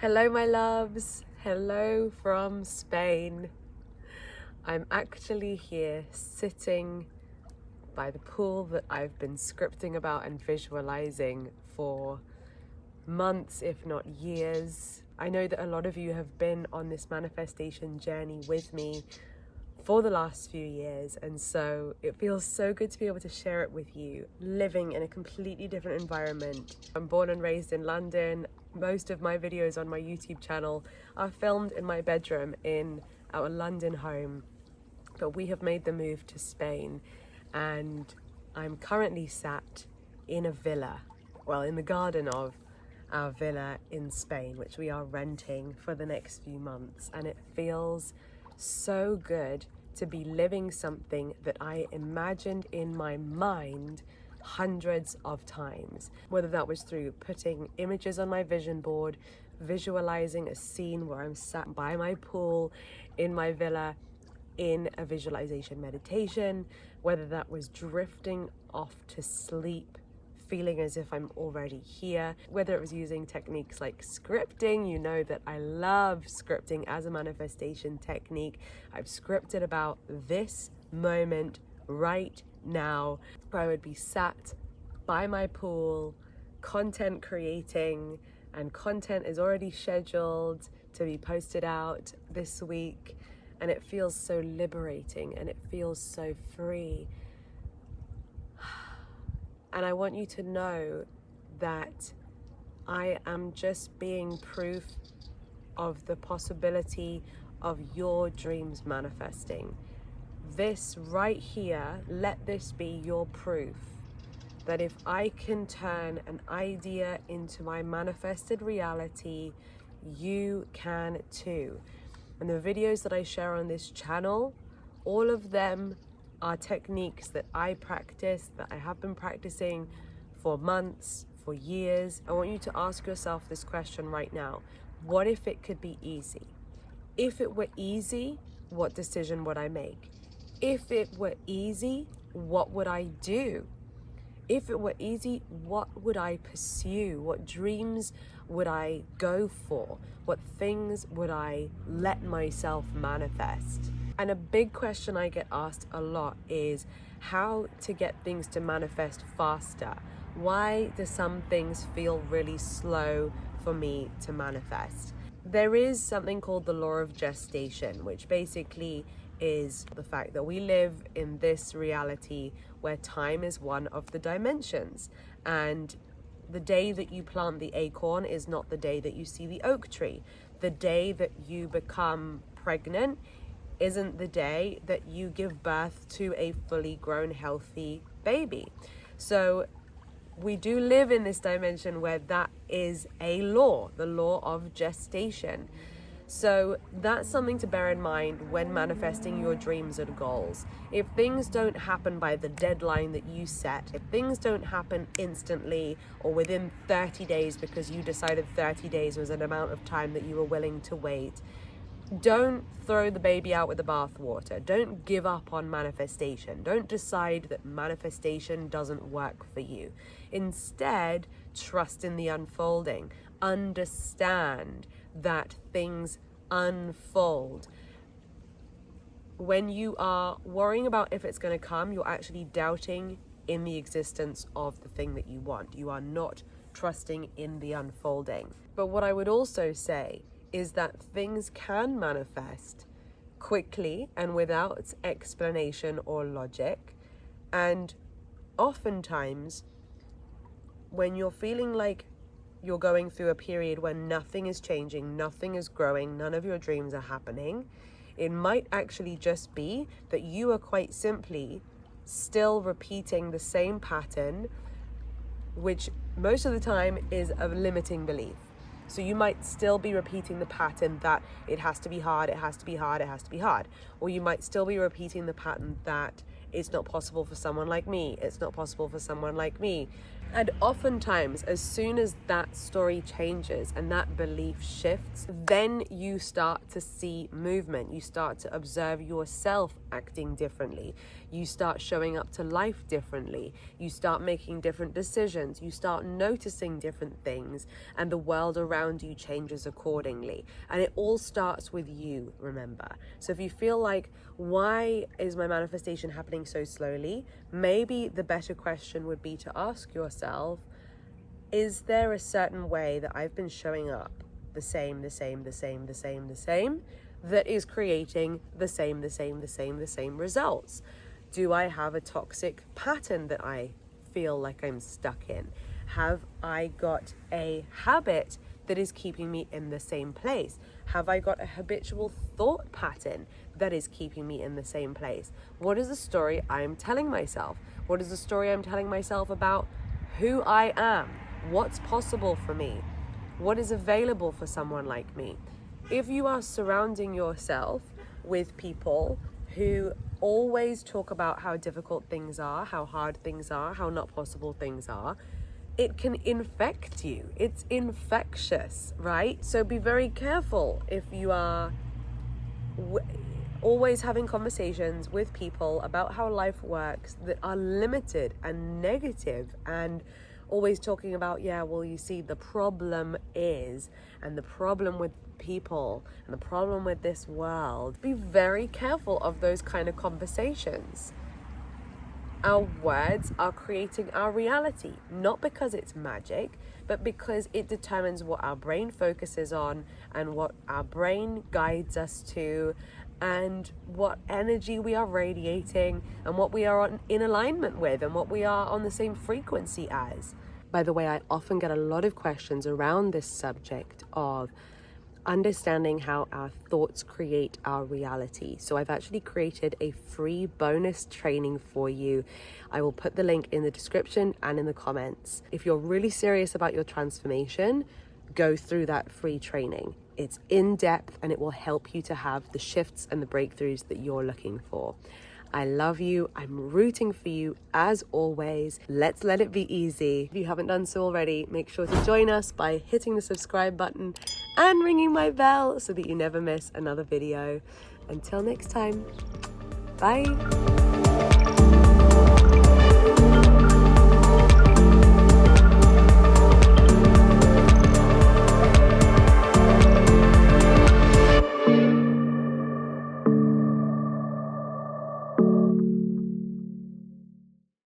Hello, my loves. Hello from Spain. I'm actually here sitting by the pool that I've been scripting about and visualizing for months, if not years. I know that a lot of you have been on this manifestation journey with me for the last few years, and so it feels so good to be able to share it with you, living in a completely different environment. I'm born and raised in London. Most of my videos on my YouTube channel are filmed in my bedroom in our London home, but we have made the move to Spain, and I'm currently sat in a villa, well, in the garden of our villa in Spain, which we are renting for the next few months, and it feels so good to be living something that I imagined in my mind hundreds of times, whether that was through putting images on my vision board, visualizing a scene where I'm sat by my pool in my villa in a visualization meditation, whether that was drifting off to sleep feeling as if I'm already here, whether it was using techniques like scripting. You know that I love scripting as a manifestation technique. I've scripted about this moment right now where I would be sat by my pool, content creating, and content is already scheduled to be posted out this week, and it feels so liberating and it feels so free. And I want you to know that I am just being proof of the possibility of your dreams manifesting. This right here, let this be your proof that if I can turn an idea into my manifested reality, you can too. And the videos that I share on this channel, all of them are techniques that I practice, that I have been practicing for months, for years. I want you to ask yourself this question right now. What if it could be easy? If it were easy, what decision would I make? If it were easy, what would I do? If it were easy, what would I pursue? What dreams would I go for? What things would I let myself manifest? And a big question I get asked a lot is how to get things to manifest faster. Why do some things feel really slow for me to manifest? There is something called the law of gestation, which basically is the fact that we live in this reality where time is one of the dimensions, and the day that you plant the acorn is not the day that you see the oak tree. The day that you become pregnant isn't the day that you give birth to a fully grown, healthy baby. So we do live in this dimension where that is a law, the law of gestation. So that's something to bear in mind when manifesting your dreams and goals. If things don't happen by the deadline that you set, if things don't happen instantly or within 30 days because you decided 30 days was an amount of time that you were willing to wait, don't throw the baby out with the bathwater. Don't give up on manifestation. Don't decide that manifestation doesn't work for you. Instead, trust in the unfolding. Understand that things unfold. When you are worrying about if it's going to come, you're actually doubting in the existence of the thing that you want. You are not trusting in the unfolding. But what I would also say is that things can manifest quickly and without explanation or logic. And oftentimes, when you're feeling like you're going through a period where nothing is changing, nothing is growing, none of your dreams are happening, it might actually just be that you are quite simply still repeating the same pattern, which most of the time is a limiting belief. So you might still be repeating the pattern that it has to be hard, it has to be hard, it has to be hard. Or you might still be repeating the pattern that it's not possible for someone like me, it's not possible for someone like me. And oftentimes, as soon as that story changes and that belief shifts, then you start to see movement. You start to observe yourself acting differently. You start showing up to life differently. You start making different decisions. You start noticing different things, and the world around you changes accordingly. And it all starts with you, remember. So if you feel like, why is my manifestation happening so slowly? Maybe the better question would be to ask yourself, is there a certain way that I've been showing up the same, that is creating the same results? Do I have a toxic pattern that I feel like I'm stuck in? Have I got a habit that is keeping me in the same place? Have I got a habitual thought pattern that is keeping me in the same place? What is the story I'm telling myself? What is the story I'm telling myself about who I am? What's possible for me? What is available for someone like me? If you are surrounding yourself with people who always talk about how difficult things are, how hard things are, how not possible things are, it can infect you. It's infectious, right? So be very careful if you are always having conversations with people about how life works that are limited and negative, and always talking about, yeah, well, you see, the problem is, and the problem with people, and the problem with this world. Be very careful of those kind of conversations. Our words are creating our reality, not because it's magic, but because it determines what our brain focuses on and what our brain guides us to, and what energy we are radiating, and what we are in alignment with, and what we are on the same frequency as. By the way, I often get a lot of questions around this subject of understanding how our thoughts create our reality. So I've actually created a free bonus training for you. I will put the link in the description and in the comments. If you're really serious about your transformation, go through that free training. It's in depth and it will help you to have the shifts and the breakthroughs that you're looking for. I love you. I'm rooting for you as always. Let's let it be easy. If you haven't done so already, make sure to join us by hitting the subscribe button and ringing my bell so that you never miss another video. Until next time, bye.